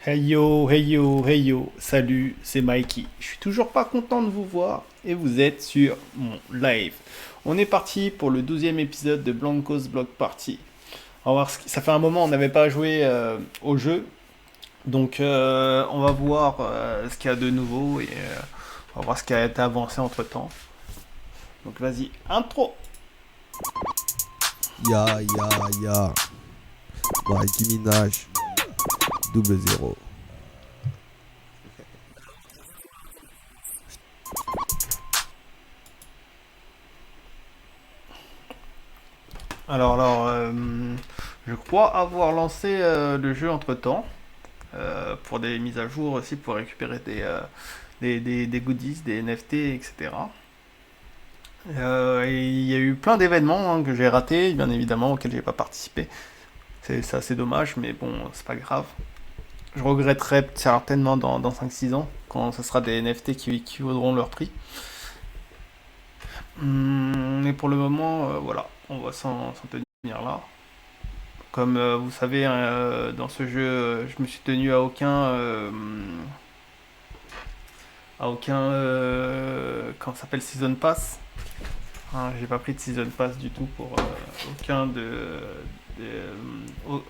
Hey yo, hey yo, salut, c'est Mikey. Je suis toujours pas content de vous voir et vous êtes sur mon live. On est parti pour le 12e épisode de Blancos Block Party. On va voir ça fait un moment on n'avait pas joué au jeu, donc on va voir ce qu'il y a de nouveau et on va voir ce qui a été avancé entre temps. Donc vas-y, intro. Ya, ya, ya. Nicki Minaj. Double zéro. Alors, je crois avoir lancé le jeu entre temps. Pour des mises à jour aussi, pour récupérer des goodies, des NFT, etc. Et il y a eu plein d'événements que j'ai ratés, bien évidemment, auxquels j'ai pas participé. C'est assez dommage, mais bon, c'est pas grave. Je regretterai certainement dans 5-6 ans, quand ce sera des NFT qui vaudront leur prix. Mais pour le moment, voilà, on va s'en tenir là. Comme vous savez, dans ce jeu, je me suis tenu quand ça s'appelle Season Pass. Hein, j'ai pas pris de Season Pass du tout pour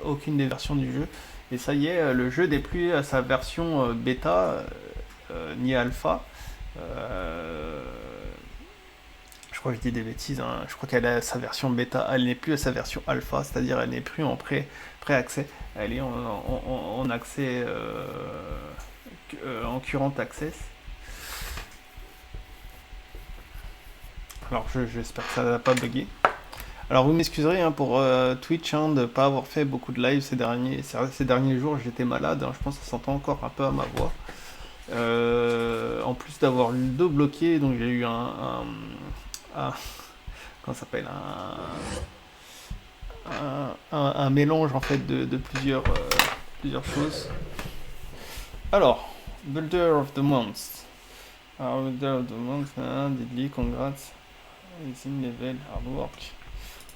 aucune des versions du jeu. Et ça y est, le jeu n'est plus à sa version bêta ni alpha. Euh, je crois que je dis des bêtises, hein. Je crois qu'elle a sa version bêta, elle n'est plus à sa version alpha, c'est-à-dire elle n'est plus en pré-accès, elle est en accès, en current access. Alors j'espère que ça va pas bugger. Alors vous m'excuserez hein, pour Twitch hein, de ne pas avoir fait beaucoup de live ces derniers jours, j'étais malade, hein, je pense que ça s'entend encore un peu à ma voix. En plus d'avoir le dos bloqué, donc j'ai eu un- comment ça s'appelle un mélange en fait de plusieurs choses. Alors, Builder of the Month. Alors, Builder of the Month, hein, Deadly, congrats. It's in level, hard work.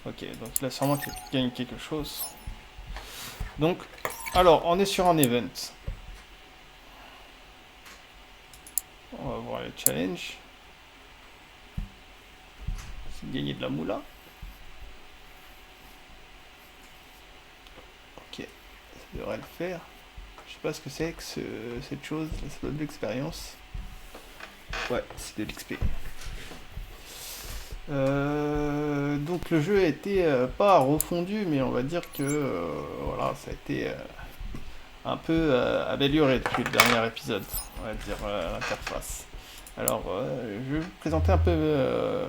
Ok, donc il a sûrement gagné quelque chose. Donc, alors, on est sur un event. On va voir les challenges. C'est gagner de la moula. Ok, ça devrait le faire. Je sais pas ce que c'est que cette chose, c'est pas de l'expérience. Ouais, c'est de l'XP. Donc le jeu a été pas refondu, mais on va dire que voilà, ça a été un peu amélioré depuis le dernier épisode, on va dire l'interface. Alors, je vais vous présenter un peu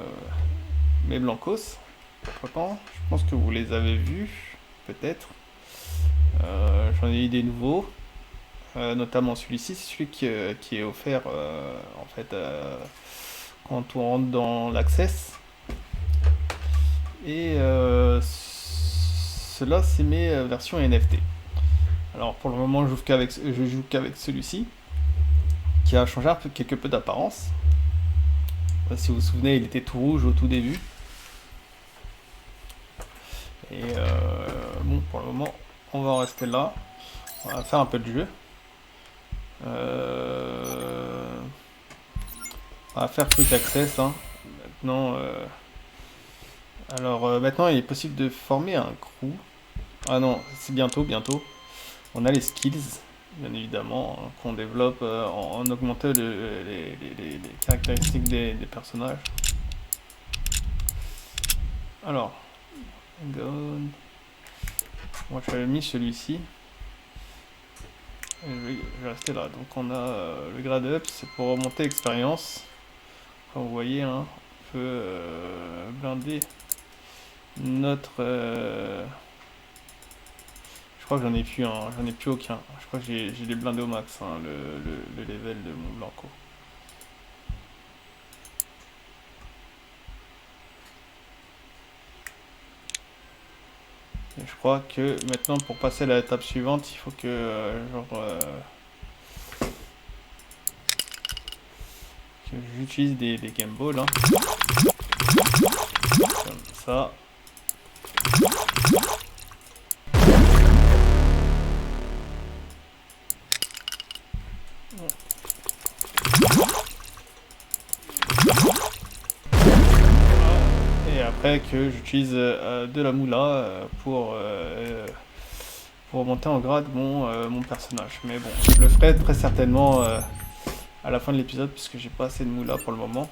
mes blancos. Entre-temps, je pense que vous les avez vus, peut-être. J'en ai eu des nouveaux, notamment celui-ci, c'est celui qui est offert en fait quand on rentre dans l'Access. Et cela, c'est mes versions NFT. Alors pour le moment, je joue qu'avec celui-ci, qui a changé quelque peu d'apparence. Si vous vous souvenez, il était tout rouge au tout début. Et bon, pour le moment, on va en rester là. On va faire un peu de jeu. On va faire Quick Access. Hein. Maintenant, maintenant, il est possible de former un crew. Ah non, c'est bientôt. On a les skills, bien évidemment, hein, qu'on développe en augmentant les caractéristiques des personnages. Alors, God. Moi j'avais mis celui-ci. Et je vais rester là. Donc on a le grade up, c'est pour remonter l'expérience. Comme vous voyez, hein, on peut blinder notre. Je crois que j'en ai plus aucun. Je crois que j'ai les blindés au max, hein, le level de mon Blanco. Et je crois que maintenant pour passer à l'étape suivante, il faut que que j'utilise des Game Balls. Hein. Comme ça. après que j'utilise de la moula pour monter en grade mon personnage. Mais bon, je le ferai très certainement à la fin de l'épisode puisque j'ai pas assez de moula pour le moment.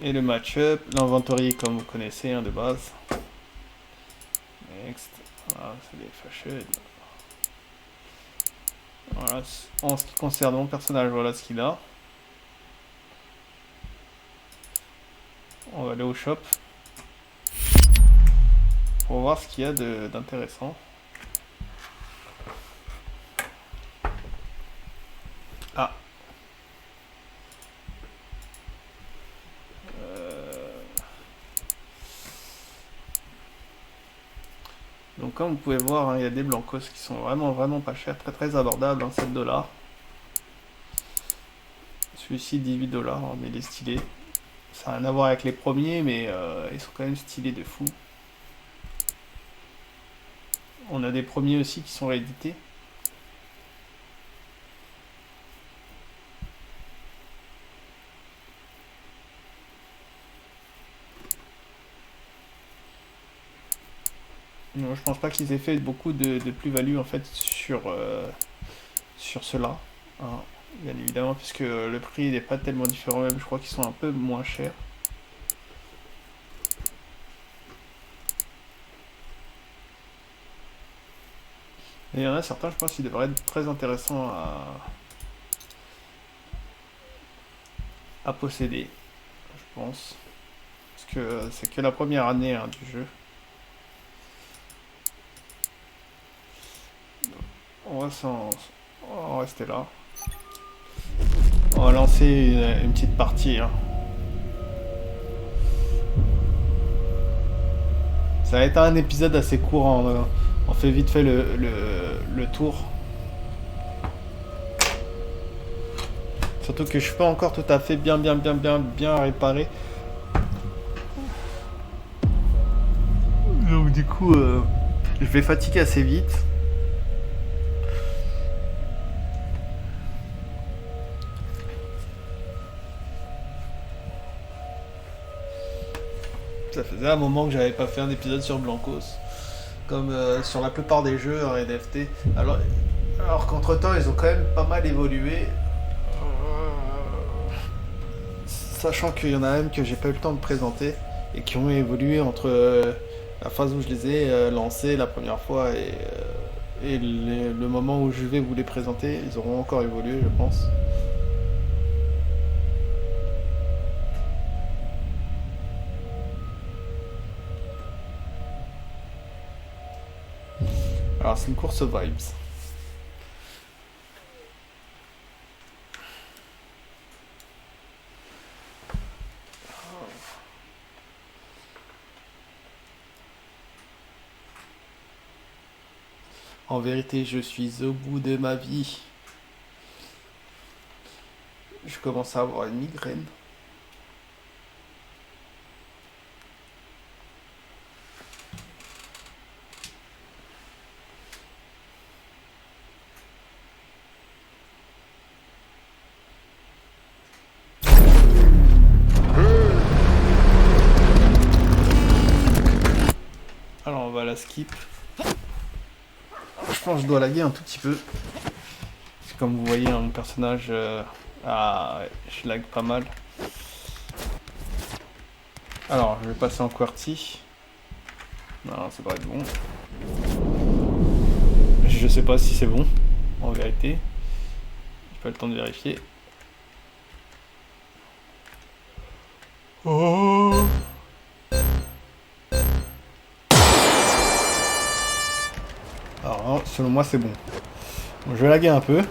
Et le match-up, l'inventory comme vous connaissez de base. Next, voilà, c'est les fâcheux. Voilà, en ce qui concerne mon personnage, voilà ce qu'il a. On va aller au shop pour voir ce qu'il y a d'intéressant. Ah. Donc comme vous pouvez voir, hein, il y a des blancos qui sont vraiment pas chers, très abordables, hein, 7 $. Celui-ci 18 $, hein, mais il est stylé. Ça n'a rien à voir avec les premiers, mais ils sont quand même stylés de fou. On a des premiers aussi qui sont réédités. Non, je pense pas qu'ils aient fait beaucoup de plus-value en fait sur cela, hein, bien évidemment, puisque le prix n'est pas tellement différent, même je crois qu'ils sont un peu moins chers. Et il y en a certains, je pense, qui devraient être très intéressants à posséder, je pense. Parce que c'est que la première année, hein, du jeu. On va rester là. On va lancer une petite partie, hein. Ça va être un épisode assez court, hein. On fait vite fait le tour. Surtout que je suis pas encore tout à fait bien réparé. Donc du coup, je vais fatiguer assez vite. Ça faisait un moment que j'avais pas fait un épisode sur Blancos. Comme sur la plupart des jeux en NFT. Alors qu'entre temps, ils ont quand même pas mal évolué. Sachant qu'il y en a même que j'ai pas eu le temps de présenter et qui ont évolué entre la phase où je les ai lancés la première fois et le moment où je vais vous les présenter. Ils auront encore évolué, je pense. Alors c'est une course vibes. En vérité, je suis au bout de ma vie. Je commence à avoir une migraine. Alors on va la skip. Je pense que je dois laguer un tout petit peu. Comme vous voyez, mon personnage, ouais, je lag pas mal. Alors, je vais passer en QWERTY. Non, ça devrait être bon. Je sais pas si c'est bon, en vérité. J'ai pas le temps de vérifier. Oh! Alors, selon moi, c'est bon. Bon, je vais laguer un peu.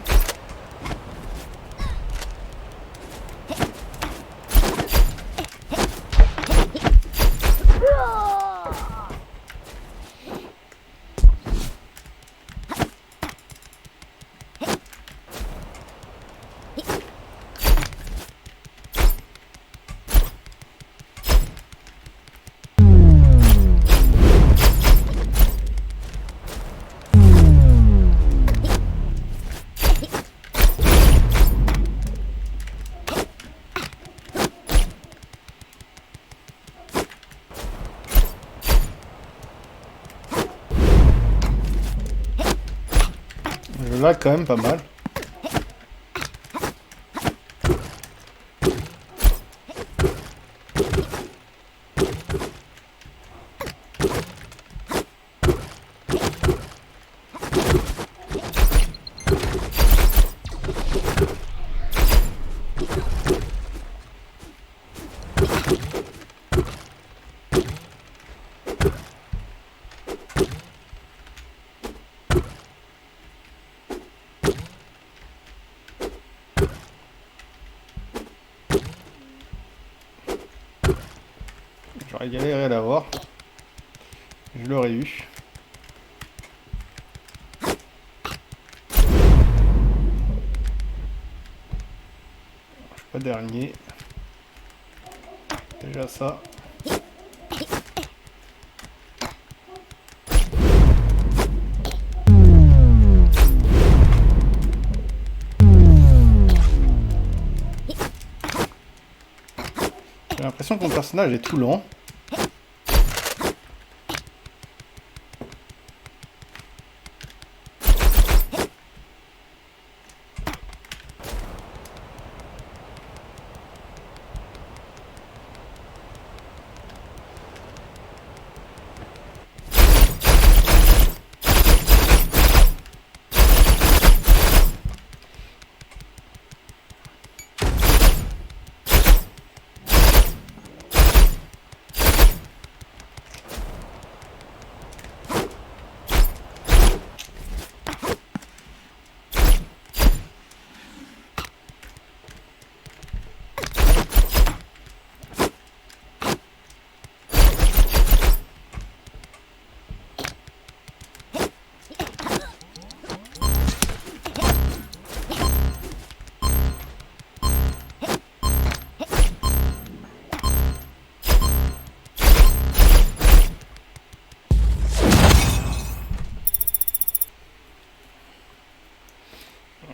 vague quand même pas mal. J'aurais galéré à l'avoir. Je l'aurais eu. Je suis pas dernier. Déjà ça. J'ai l'impression que mon personnage est tout lent.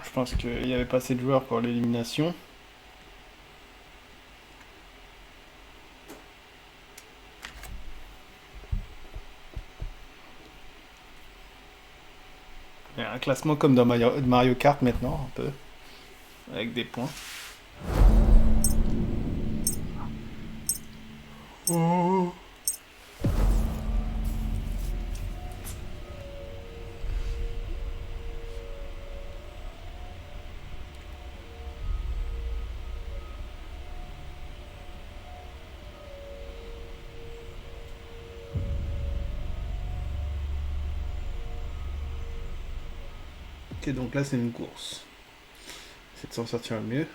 Je pense qu'il n'y avait pas assez de joueurs pour l'élimination. Il y a un classement comme dans Mario Kart maintenant, un peu. Avec des points. Oh. Ok, donc là c'est une course. C'est de s'en sortir le mieux.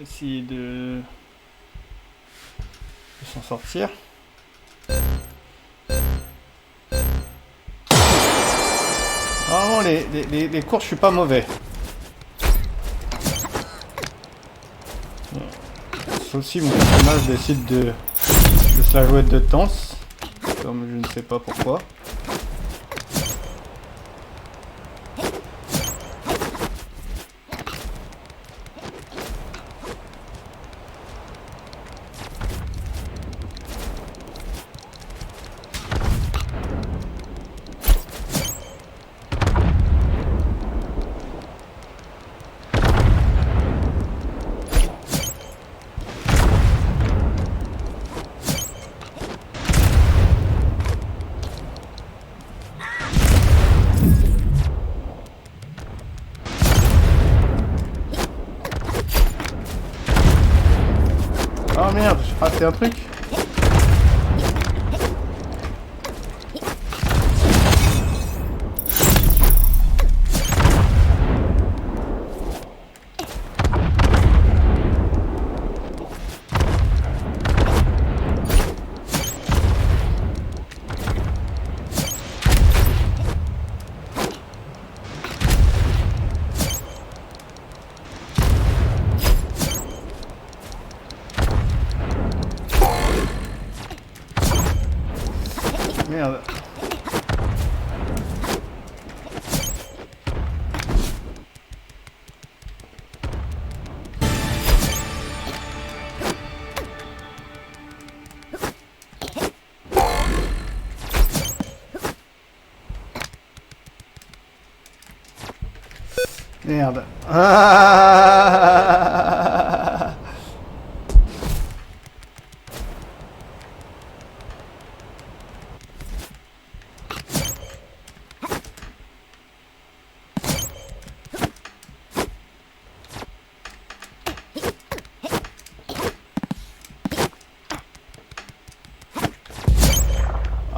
Essayer de s'en sortir. Normalement les courses je suis pas mauvais. Sauf si mon personnage décide de se la jouer de tense. Comme je ne sais pas pourquoi. raté un truc? Merde. Merde. Ah.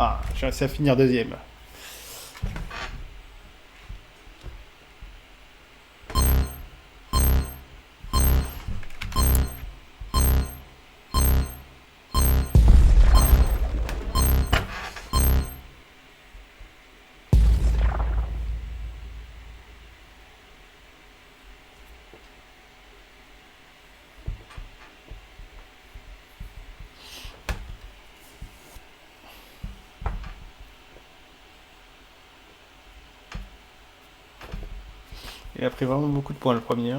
Ah, j'ai réussi à finir deuxième. Il a pris vraiment beaucoup de points le premier.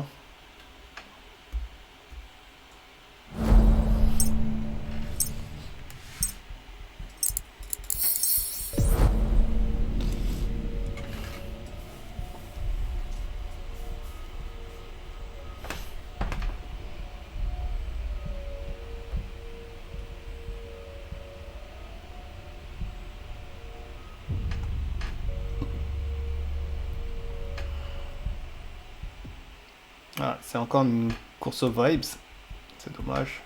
Ah, c'est encore une course aux vibes. C'est dommage.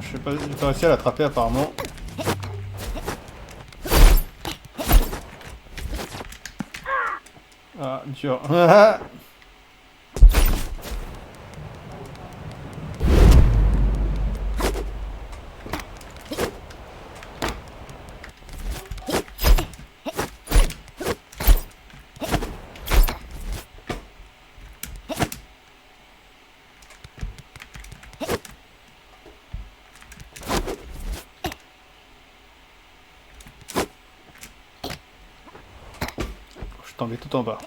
Je sais pas, j'ai pas réussi à l'attraper apparemment. Ah, dur. Je suis tombé tout en bas.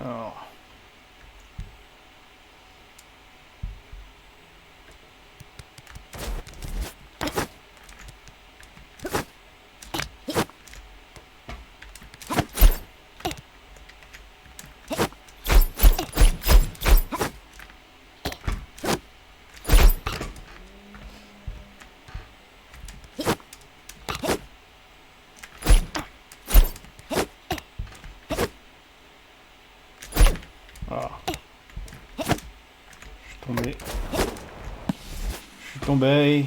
Alors. Voilà. Je suis tombé. Je suis tombé.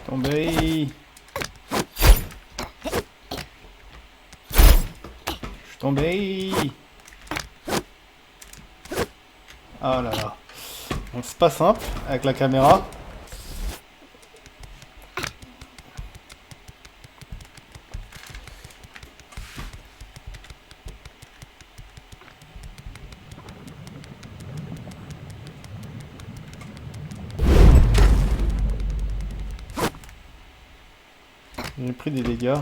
Tombé. Je suis tombé. Ah là là. Donc c'est pas simple avec la caméra. J'ai pris des dégâts.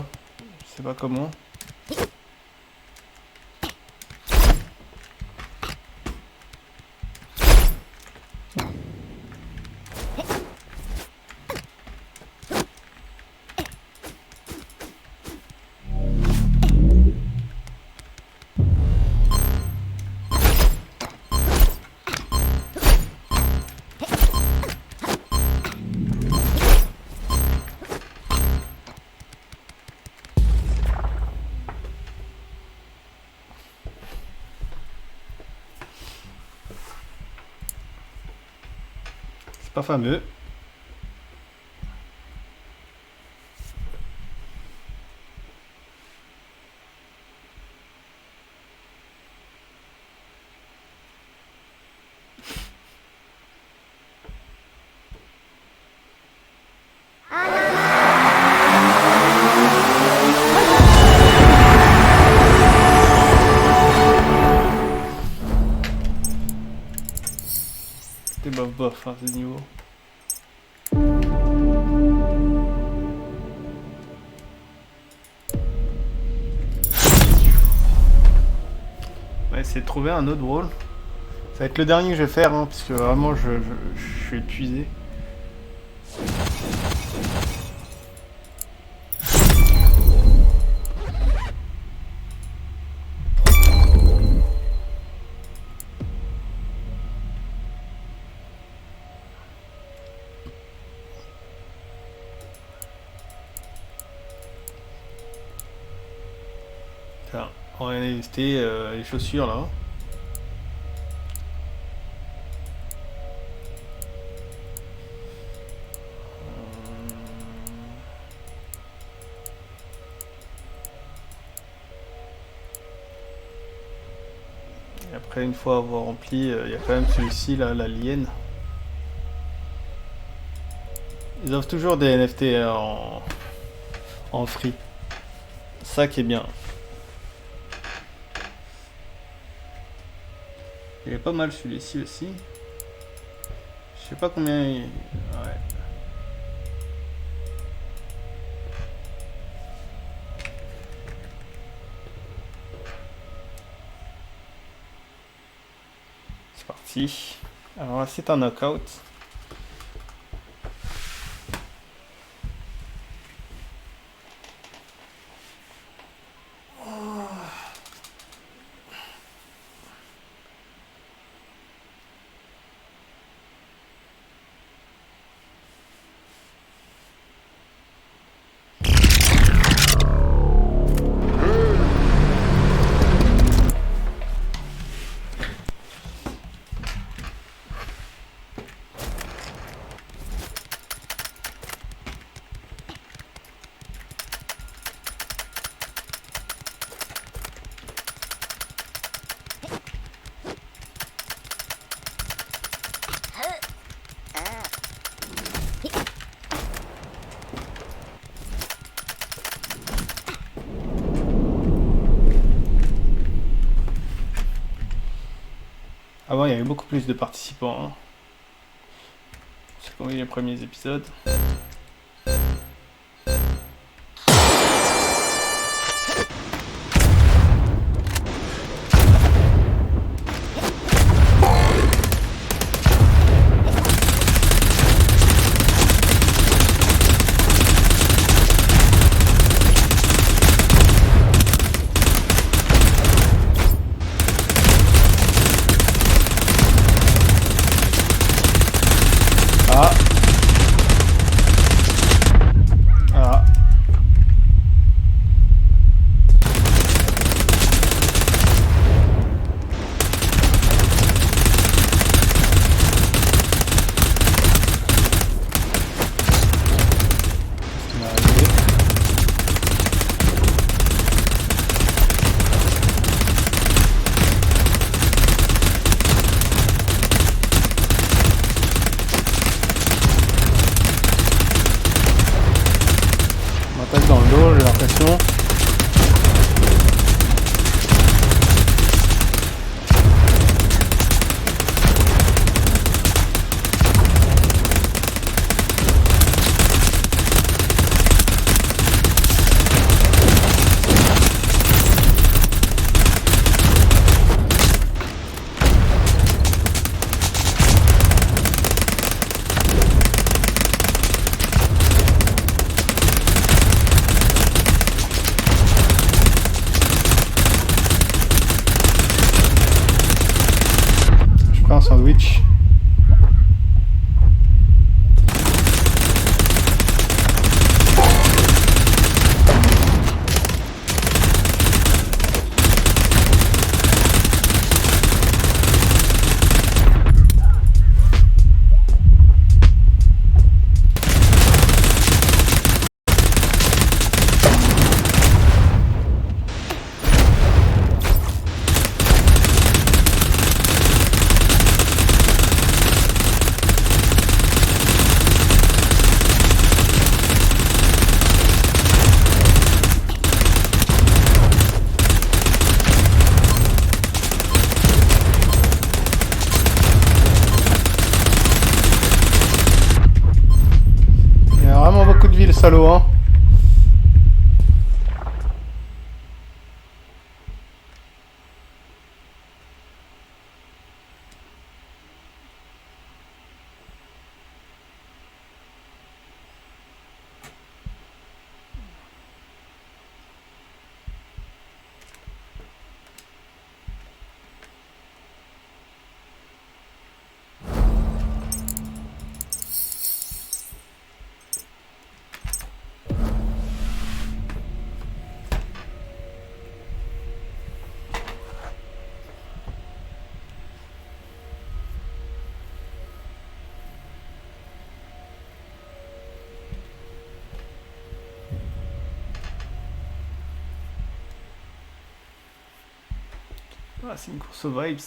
Je sais pas comment. C'est pas fameux. C'était bof bof à ce niveau. On va essayer de trouver un autre brawl. Ça va être le dernier que je vais faire, hein, parce que vraiment je suis épuisé. Tiens, on va tester les chaussures là. Et après, une fois avoir rempli, il y a quand même celui-ci là, la lienne. Ils offrent toujours des NFT en free. Ça qui est bien. Il est pas mal celui-ci aussi. Je sais pas combien il... Ouais. C'est parti. Alors là c'est un knockout. Avant, il y avait beaucoup plus de participants. Hein. C'est comme les premiers épisodes. un sandwich. Vraiment beaucoup de vie le salaud, hein. Ah, c'est une course aux vibes.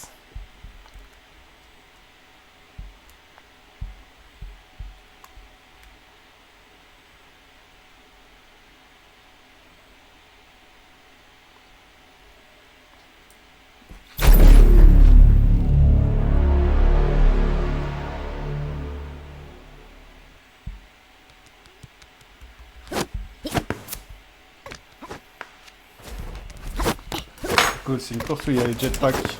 Cool, c'est une course où il y a les jetpacks.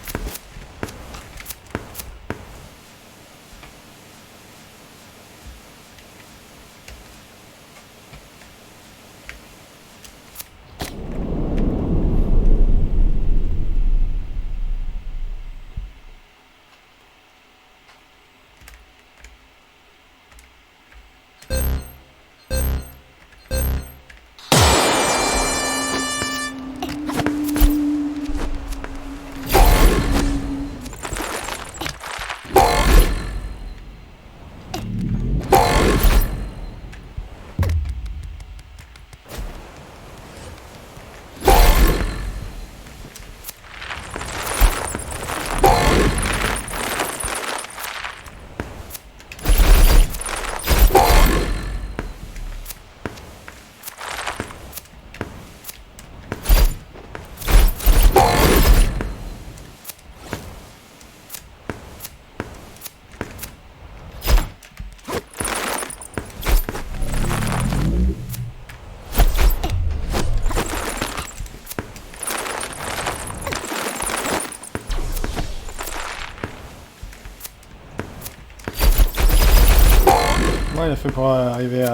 Ouais, il a fait pour arriver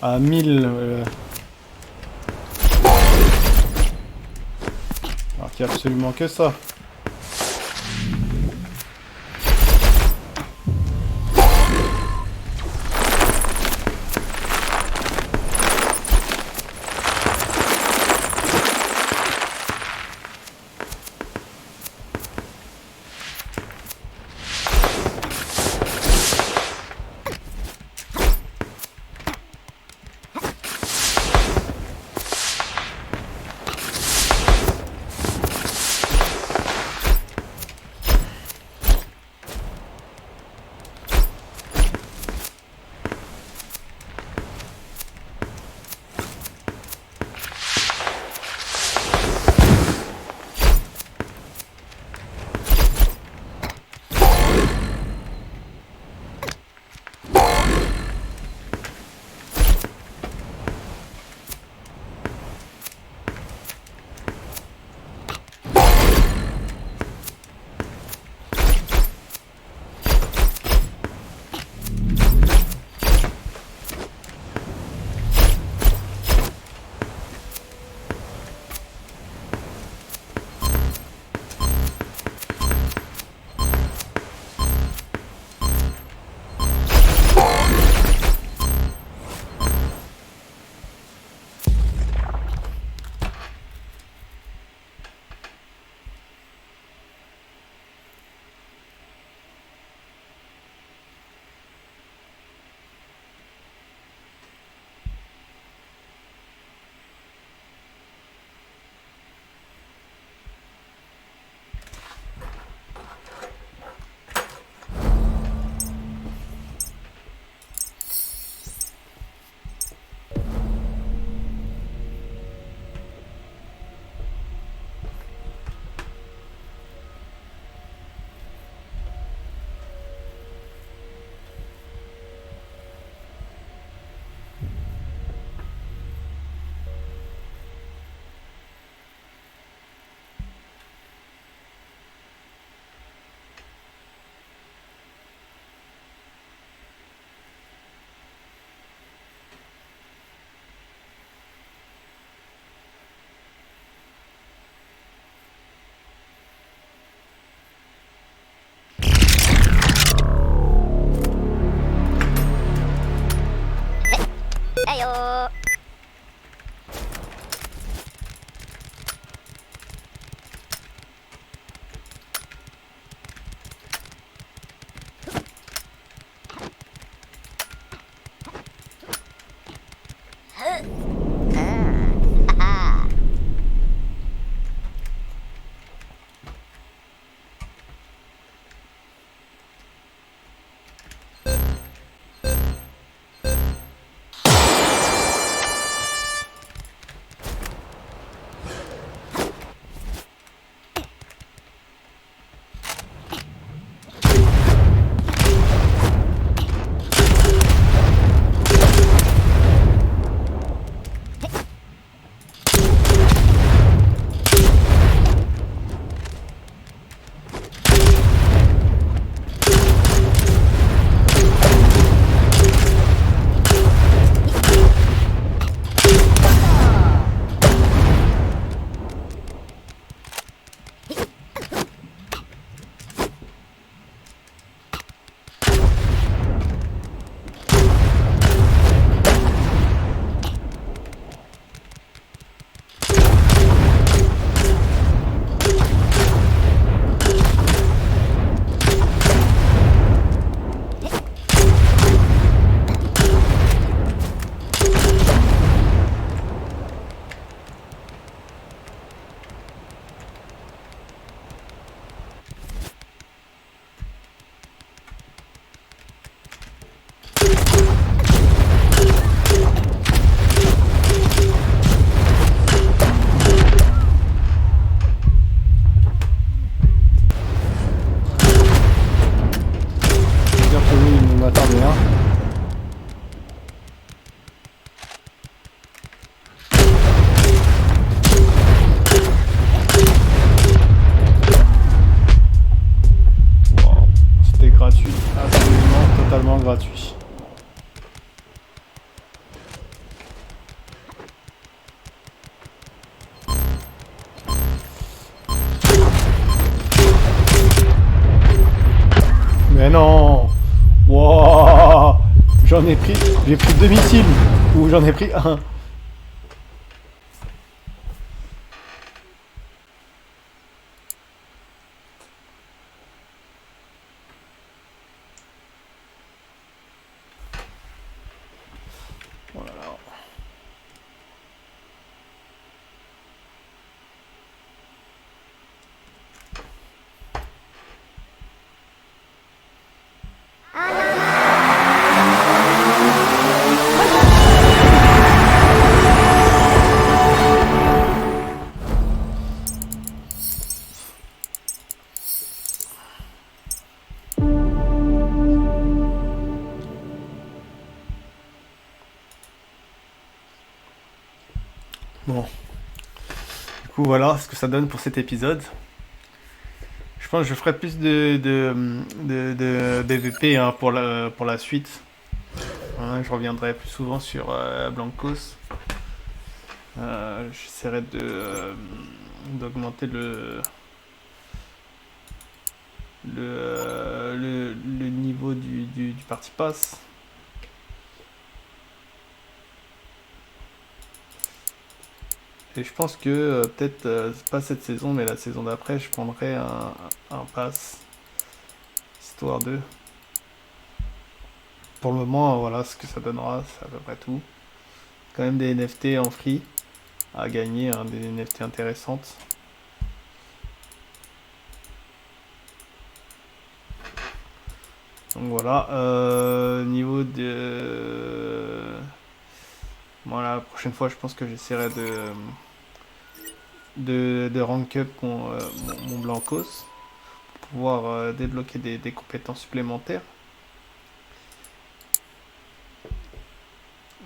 à 1000. Alors qu'il y a absolument que ça. gratuit. Mais non. Wow. J'ai pris 2 missiles. Ou j'en ai pris un. Voilà. Bon. Du coup, voilà ce que ça donne pour cet épisode. Je pense que je ferai plus de DVP hein, pour la suite. Hein, je reviendrai plus souvent sur Blancos. J'essaierai d'augmenter le niveau du party pass. Et je pense que peut-être pas cette saison mais la saison d'après je prendrai un pass histoire de. Pour le moment voilà ce que ça donnera, c'est à peu près tout. Quand même des NFT en free à gagner, hein, des NFT intéressantes. Donc voilà, niveau de... Voilà, la prochaine fois je pense que j'essaierai de rank up mon Blancos pour pouvoir débloquer des compétences supplémentaires.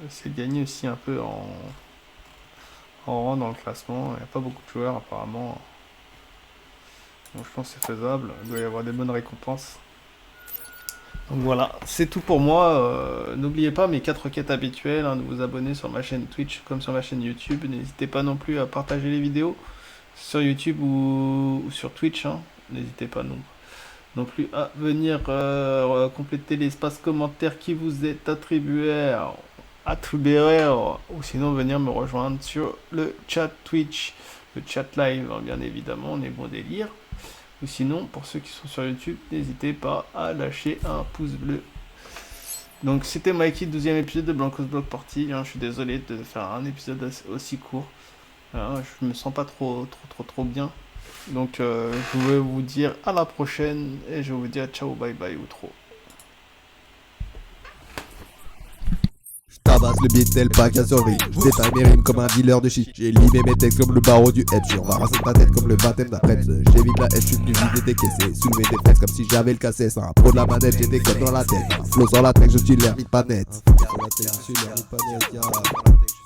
Essayer de gagner aussi un peu en rang dans le classement. Il n'y a pas beaucoup de joueurs apparemment. Donc je pense que c'est faisable. Il doit y avoir des bonnes récompenses. Donc voilà, c'est tout pour moi. N'oubliez pas mes 4 requêtes habituelles, hein, de vous abonner sur ma chaîne Twitch comme sur ma chaîne YouTube. N'hésitez pas non plus à partager les vidéos sur YouTube ou sur Twitch. Hein. N'hésitez pas non plus à venir compléter l'espace commentaire qui vous est attribué à tout l'erreur, ou sinon venir me rejoindre sur le chat Twitch, le chat live, hein, bien évidemment, on est bon délire. Ou sinon, pour ceux qui sont sur YouTube, n'hésitez pas à lâcher un pouce bleu. Donc c'était Mikey, 12e épisode de Blancos Block Party. Hein, je suis désolé de faire un épisode aussi court. Je me sens pas trop bien. Donc je vais vous dire à la prochaine et je vous dis à ciao, bye bye ou trop. Tabasse le beat tel pack à survie. J'détaille mes rimes comme un dealer de shit. J'ai limé mes textes comme le barreau du head. J'embarrasse ta tête comme le baptême d'après. J'évite la haine, j'suis venu vider tes caissés. Soulever tes fesses comme si j'avais le cassette. Un pro de la manette, j'ai des codes dans la tête. Un flow sur la tech, je suis l'air vite pas net. Sur la tech, je suis l'air vite pas net.